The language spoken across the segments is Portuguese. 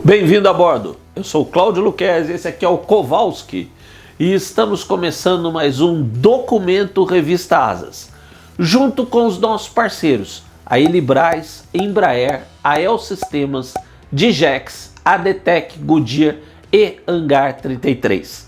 Bem-vindo a bordo, eu sou o Cláudio Luquezzi, esse aqui é o Kowalski e estamos começando mais um Documento Revista Asas, junto com os nossos parceiros, a Ilibraz, Embraer, a El Sistemas, Digex, ADTEC, Goodyear e Hangar 33.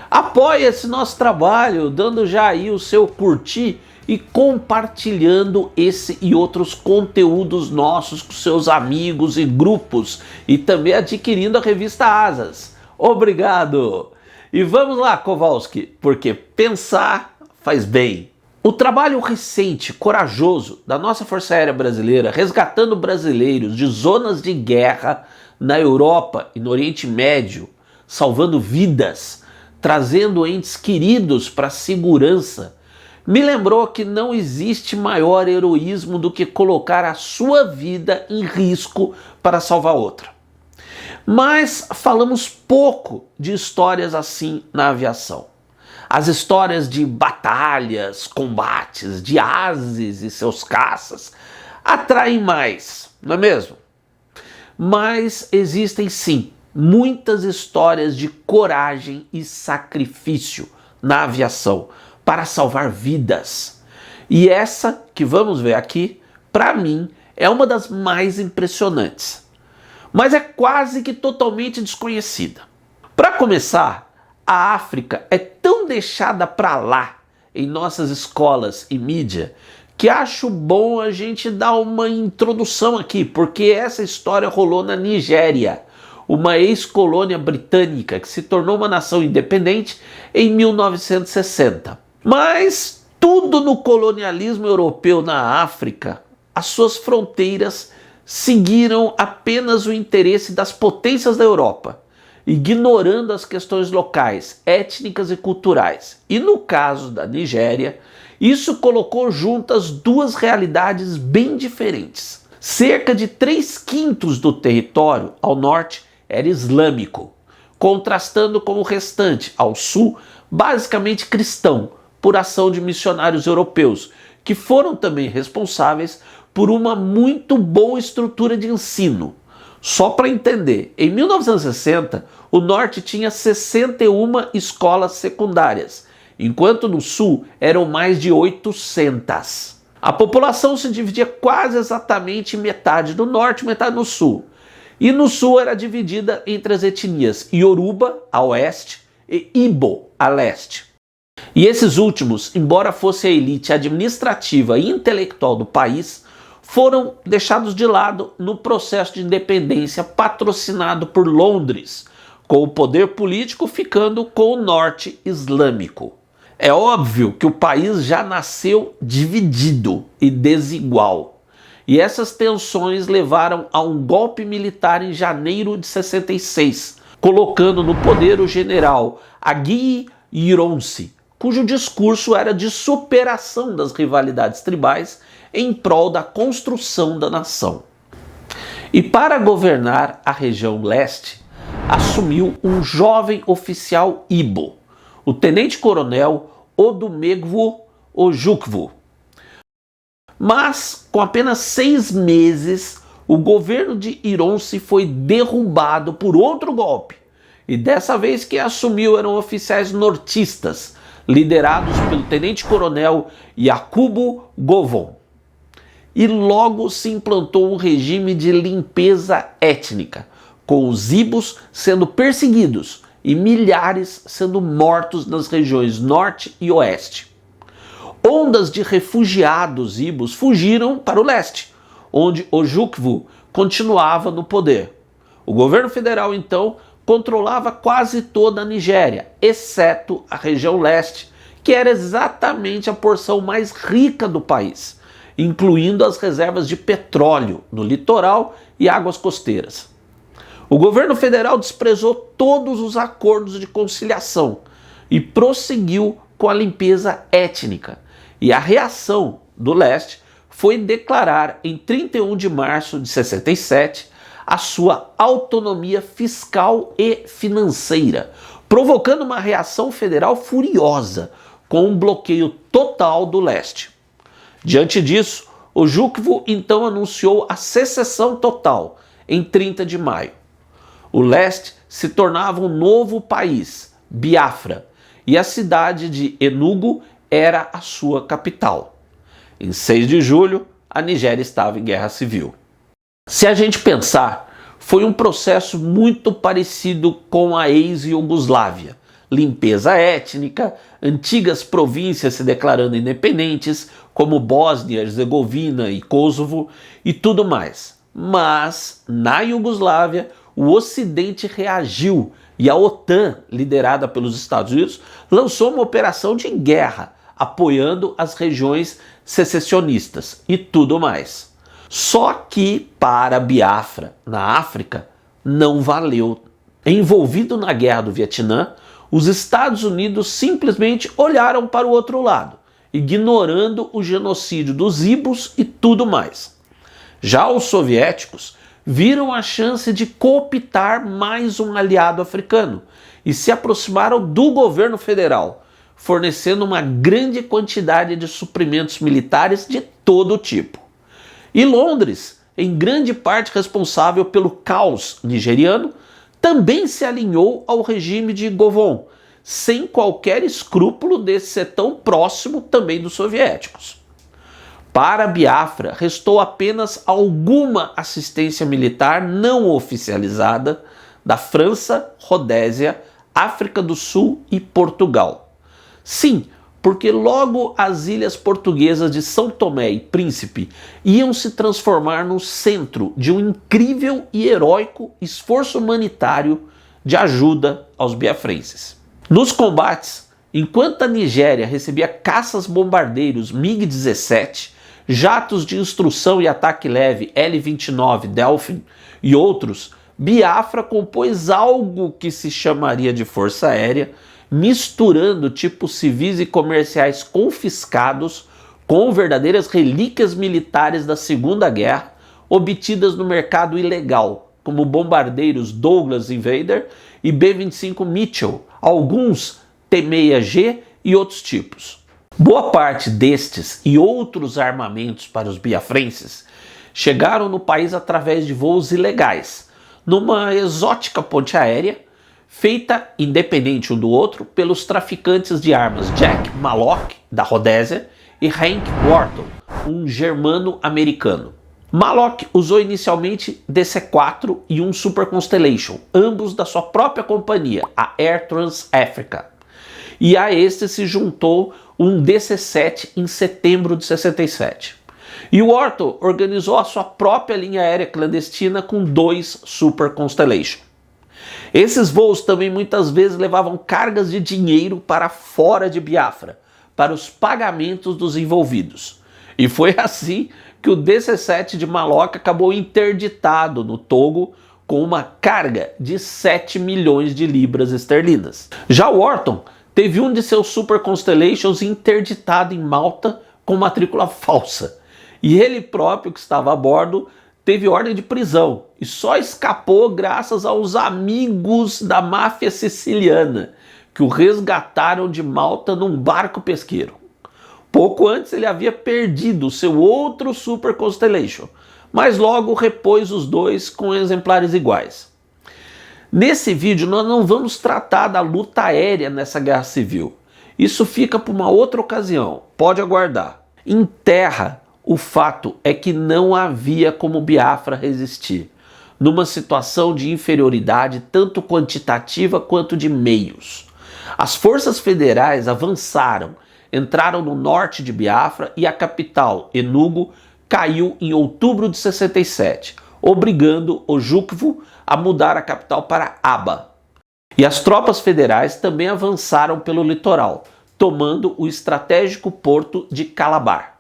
Apoie esse nosso trabalho, dando já aí o seu curtir e compartilhando esse e outros conteúdos nossos com seus amigos e grupos e também adquirindo a revista Asas. Obrigado! E vamos lá, Kowalski, porque pensar faz bem. O trabalho recente, corajoso da nossa Força Aérea Brasileira resgatando brasileiros de zonas de guerra na Europa e no Oriente Médio, salvando vidas, trazendo entes queridos para a segurança, me lembrou que não existe maior heroísmo do que colocar a sua vida em risco para salvar outra. Mas falamos pouco de histórias assim na aviação. As histórias de batalhas, combates, de ases e seus caças atraem mais, não é mesmo? Mas existem sim muitas histórias de coragem e sacrifício na aviação para salvar vidas. E essa que vamos ver aqui, para mim, é uma das mais impressionantes. Mas é quase que totalmente desconhecida. Para começar, a África é tão deixada para lá em nossas escolas e mídia que acho bom a gente dar uma introdução aqui, porque essa história rolou na Nigéria, uma ex-colônia britânica que se tornou uma nação independente em 1960. Mas tudo no colonialismo europeu na África, as suas fronteiras seguiram apenas o interesse das potências da Europa, ignorando as questões locais, étnicas e culturais. E no caso da Nigéria, isso colocou juntas duas realidades bem diferentes. Cerca de 3/5 do território ao norte era islâmico, contrastando com o restante ao sul, basicamente cristão, por ação de missionários europeus, que foram também responsáveis por uma muito boa estrutura de ensino. Só para entender, em 1960, o norte tinha 61 escolas secundárias, enquanto no sul eram mais de 800. A população se dividia quase exatamente em metade no norte e metade no sul. E no sul era dividida entre as etnias Yoruba, a oeste, e Ibo, a leste. E esses últimos, embora fosse a elite administrativa e intelectual do país, foram deixados de lado no processo de independência patrocinado por Londres, com o poder político ficando com o norte islâmico. É óbvio que o país já nasceu dividido e desigual. E essas tensões levaram a um golpe militar em janeiro de 66, colocando no poder o general Aguiyi Ironsi, cujo discurso era de superação das rivalidades tribais em prol da construção da nação. E para governar a região leste, assumiu um jovem oficial Ibo, o tenente-coronel Odumegwu Ojukwu. Mas, com apenas 6 meses, o governo de Ironsi foi derrubado por outro golpe. E dessa vez quem assumiu eram oficiais nortistas, liderados pelo tenente-coronel Yakubu Gowon. E logo se implantou um regime de limpeza étnica, com os ibos sendo perseguidos e milhares sendo mortos nas regiões norte e oeste. Ondas de refugiados ibos fugiram para o leste, onde Ojukwu continuava no poder. O governo federal, então, controlava quase toda a Nigéria, exceto a região leste, que era exatamente a porção mais rica do país, incluindo as reservas de petróleo no litoral e águas costeiras. O governo federal desprezou todos os acordos de conciliação e prosseguiu com a limpeza étnica. E a reação do leste foi declarar em 31 de março de 67 a sua autonomia fiscal e financeira, provocando uma reação federal furiosa, com um bloqueio total do leste. Diante disso, Ojukwu então anunciou a secessão total em 30 de maio. O leste se tornava um novo país, Biafra, e a cidade de Enugu era a sua capital. Em 6 de julho, a Nigéria estava em guerra civil. Se a gente pensar, foi um processo muito parecido com a ex-Iugoslávia. Limpeza étnica, antigas províncias se declarando independentes, como Bósnia, Herzegovina e Kosovo, e tudo mais. Mas, na Iugoslávia, o Ocidente reagiu e a OTAN, liderada pelos Estados Unidos, lançou uma operação de guerra, apoiando as regiões secessionistas e tudo mais. Só que para Biafra, na África, não valeu. Envolvido na guerra do Vietnã, os Estados Unidos simplesmente olharam para o outro lado, ignorando o genocídio dos Ibos e tudo mais. Já os soviéticos viram a chance de cooptar mais um aliado africano e se aproximaram do governo federal, fornecendo uma grande quantidade de suprimentos militares de todo tipo. E Londres, em grande parte responsável pelo caos nigeriano, também se alinhou ao regime de Govon, sem qualquer escrúpulo de ser tão próximo também dos soviéticos. Para Biafra, restou apenas alguma assistência militar não oficializada da França, Rodésia, África do Sul e Portugal. Sim, porque logo as ilhas portuguesas de São Tomé e Príncipe iam se transformar no centro de um incrível e heróico esforço humanitário de ajuda aos biafrenses. Nos combates, enquanto a Nigéria recebia caças-bombardeiros MiG-17, jatos de instrução e ataque leve L-29 Delphin e outros, Biafra compôs algo que se chamaria de Força Aérea, misturando tipos civis e comerciais confiscados com verdadeiras relíquias militares da Segunda Guerra, obtidas no mercado ilegal, como bombardeiros Douglas Invader e B-25 Mitchell, alguns T-6G e outros tipos. Boa parte destes e outros armamentos para os biafrenses chegaram no país através de voos ilegais, numa exótica ponte aérea, feita independente um do outro pelos traficantes de armas Jack Mallock, da Rodésia, e Hank Wharton, um germano-americano. Mallock usou inicialmente DC-4 e um Super Constellation, ambos da sua própria companhia, a Air Trans Africa. E a este se juntou um DC-7 em setembro de 67. E Wharton organizou a sua própria linha aérea clandestina com 2 Super Constellation. Esses voos também muitas vezes levavam cargas de dinheiro para fora de Biafra, para os pagamentos dos envolvidos. E foi assim que o DC-7 de Mallock acabou interditado no Togo com uma carga de 7 milhões de libras esterlinas. Já Wharton teve um de seus Super Constellations interditado em Malta com matrícula falsa. E ele próprio, que estava a bordo, teve ordem de prisão e só escapou graças aos amigos da máfia siciliana, que o resgataram de Malta num barco pesqueiro. Pouco antes ele havia perdido o seu outro Super Constellation, mas logo repôs os dois com exemplares iguais. Nesse vídeo nós não vamos tratar da luta aérea nessa guerra civil. Isso fica para uma outra ocasião, pode aguardar. Em terra, o fato é que não havia como Biafra resistir, numa situação de inferioridade tanto quantitativa quanto de meios. As forças federais avançaram, entraram no norte de Biafra e a capital, Enugu, caiu em outubro de 67, obrigando Ojukwu a mudar a capital para Aba. E as tropas federais também avançaram pelo litoral, tomando o estratégico porto de Calabar.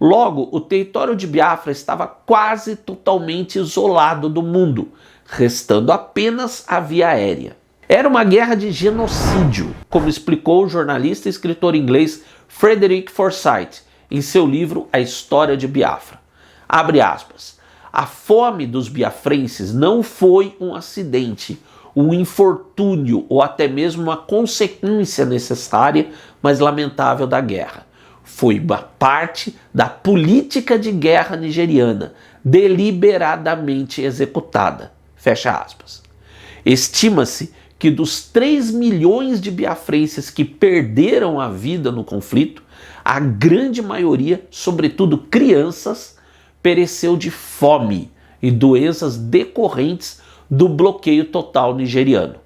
Logo, o território de Biafra estava quase totalmente isolado do mundo, restando apenas a via aérea. Era uma guerra de genocídio, como explicou o jornalista e escritor inglês Frederick Forsyth em seu livro A História de Biafra. Abre aspas. A fome dos biafrenses não foi um acidente, um infortúnio ou até mesmo uma consequência necessária, mas lamentável da guerra. Foi uma parte da política de guerra nigeriana, deliberadamente executada. Fecha aspas. Estima-se que dos 3 milhões de biafrenses que perderam a vida no conflito, a grande maioria, sobretudo crianças, pereceu de fome e doenças decorrentes do bloqueio total nigeriano.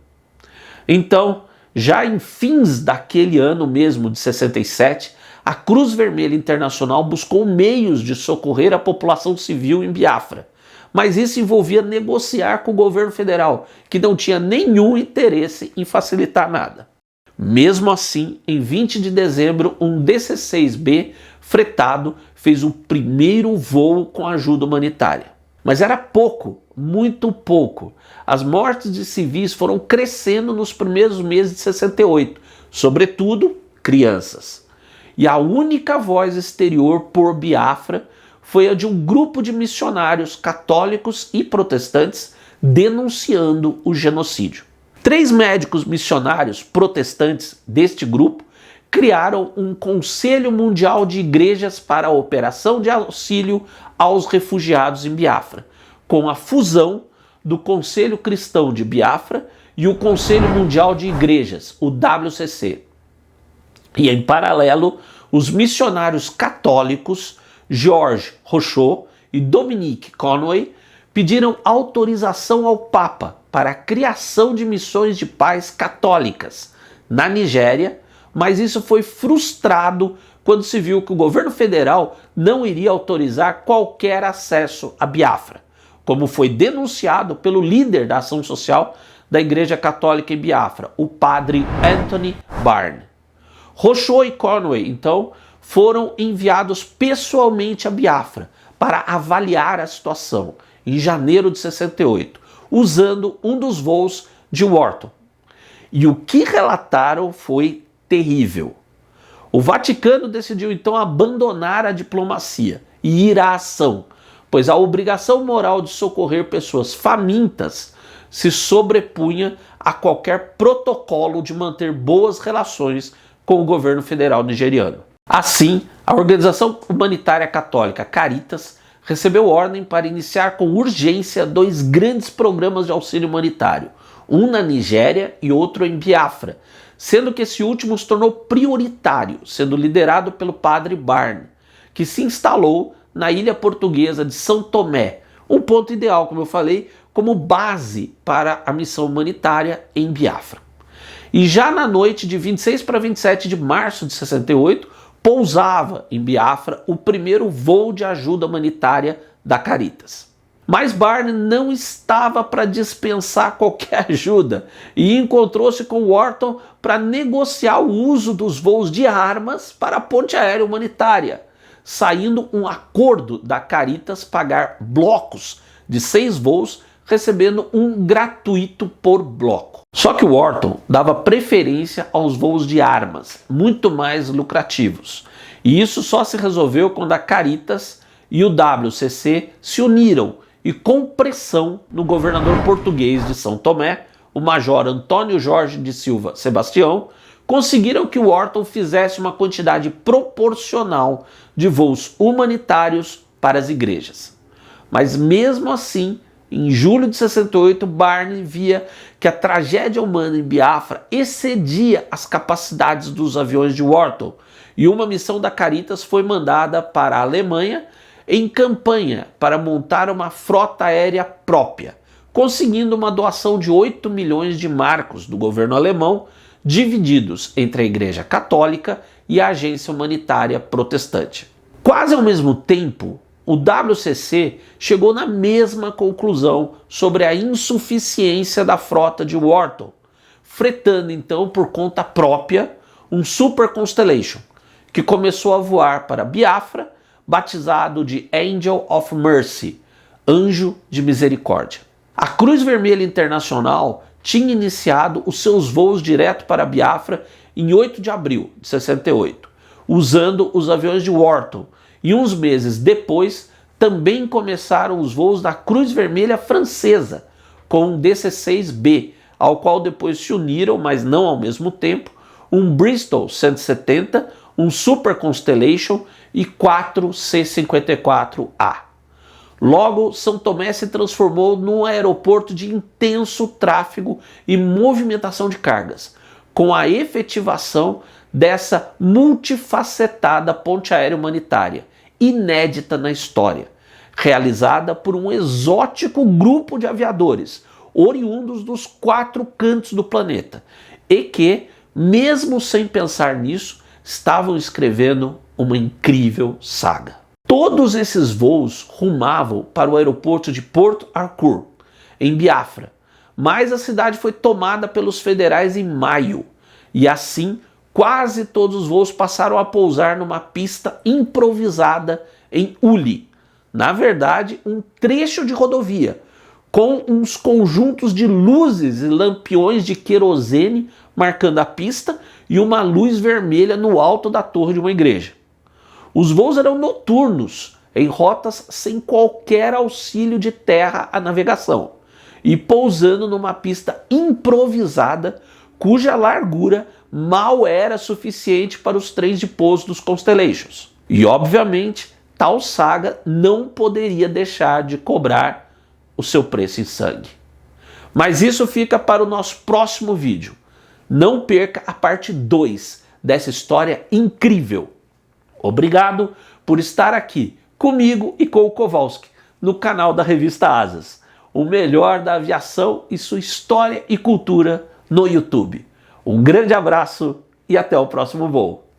Então, já em fins daquele ano mesmo de 67, a Cruz Vermelha Internacional buscou meios de socorrer a população civil em Biafra, mas isso envolvia negociar com o governo federal, que não tinha nenhum interesse em facilitar nada. Mesmo assim, em 20 de dezembro, um DC-6B fretado fez o primeiro voo com ajuda humanitária. Mas era pouco, muito pouco. As mortes de civis foram crescendo nos primeiros meses de 68, sobretudo crianças. E a única voz exterior por Biafra foi a de um grupo de missionários católicos e protestantes denunciando o genocídio. 3 médicos missionários protestantes deste grupo criaram um Conselho Mundial de Igrejas para a operação de auxílio aos refugiados em Biafra, com a fusão do Conselho Cristão de Biafra e o Conselho Mundial de Igrejas, o WCC. E em paralelo, os missionários católicos George Rochot e Dominique Conway pediram autorização ao Papa para a criação de missões de paz católicas na Nigéria, mas isso foi frustrado quando se viu que o governo federal não iria autorizar qualquer acesso a Biafra, como foi denunciado pelo líder da ação social da Igreja Católica em Biafra, o padre Anthony Barne. Rochot e Conway, então, foram enviados pessoalmente a Biafra para avaliar a situação em janeiro de 68, usando um dos voos de Wharton. E o que relataram foi terrível. O Vaticano decidiu então abandonar a diplomacia e ir à ação, pois a obrigação moral de socorrer pessoas famintas se sobrepunha a qualquer protocolo de manter boas relações com o governo federal nigeriano. Assim, a Organização Humanitária Católica Caritas recebeu ordem para iniciar com urgência 2 grandes programas de auxílio humanitário, um na Nigéria e outro em Biafra, sendo que esse último se tornou prioritário, sendo liderado pelo padre Barne, que se instalou na ilha portuguesa de São Tomé, um ponto ideal, como eu falei, como base para a missão humanitária em Biafra. E já na noite de 26 para 27 de março de 68, pousava em Biafra o primeiro voo de ajuda humanitária da Caritas. Mas Barne não estava para dispensar qualquer ajuda e encontrou-se com Wharton para negociar o uso dos voos de armas para a ponte aérea humanitária, saindo um acordo da Caritas pagar blocos de 6 voos, recebendo um gratuito por bloco. Só que Wharton dava preferência aos voos de armas, muito mais lucrativos. E isso só se resolveu quando a Caritas e o WCC se uniram e, com pressão no governador português de São Tomé, o major Antônio Jorge de Silva Sebastião, conseguiram que Wharton fizesse uma quantidade proporcional de voos humanitários para as igrejas. Mas mesmo assim, em julho de 68, Barne via que a tragédia humana em Biafra excedia as capacidades dos aviões de Wharton, e uma missão da Caritas foi mandada para a Alemanha em campanha para montar uma frota aérea própria, conseguindo uma doação de 8 milhões de marcos do governo alemão, divididos entre a Igreja Católica e a Agência Humanitária Protestante. Quase ao mesmo tempo, o WCC chegou na mesma conclusão sobre a insuficiência da frota de Wharton, fretando então por conta própria um Super Constellation, que começou a voar para Biafra, batizado de Angel of Mercy, Anjo de Misericórdia. A Cruz Vermelha Internacional tinha iniciado os seus voos direto para Biafra em 8 de abril de 68, usando os aviões de Wharton, e uns meses depois também começaram os voos da Cruz Vermelha Francesa, com um DC-6B, ao qual depois se uniram, mas não ao mesmo tempo, um Bristol 170, um Super Constellation e 4 C-54A. Logo, São Tomé se transformou num aeroporto de intenso tráfego e movimentação de cargas, com a efetivação dessa multifacetada ponte aérea humanitária, inédita na história, realizada por um exótico grupo de aviadores, oriundos dos 4 cantos do planeta, e que, mesmo sem pensar nisso, estavam escrevendo uma incrível saga. Todos esses voos rumavam para o aeroporto de Port Harcourt, em Biafra, mas a cidade foi tomada pelos federais em maio, e assim quase todos os voos passaram a pousar numa pista improvisada em Uli, na verdade um trecho de rodovia, com uns conjuntos de luzes e lampiões de querosene marcando a pista e uma luz vermelha no alto da torre de uma igreja. Os voos eram noturnos, em rotas sem qualquer auxílio de terra à navegação, e pousando numa pista improvisada cuja largura mal era suficiente para os trens de pouso dos Constellations. E obviamente, tal saga não poderia deixar de cobrar o seu preço em sangue. Mas isso fica para o nosso próximo vídeo. Não perca a parte 2 dessa história incrível. Obrigado por estar aqui comigo e com o Kowalski no canal da Revista Asas, o melhor da aviação e sua história e cultura no YouTube. Um grande abraço e até o próximo voo.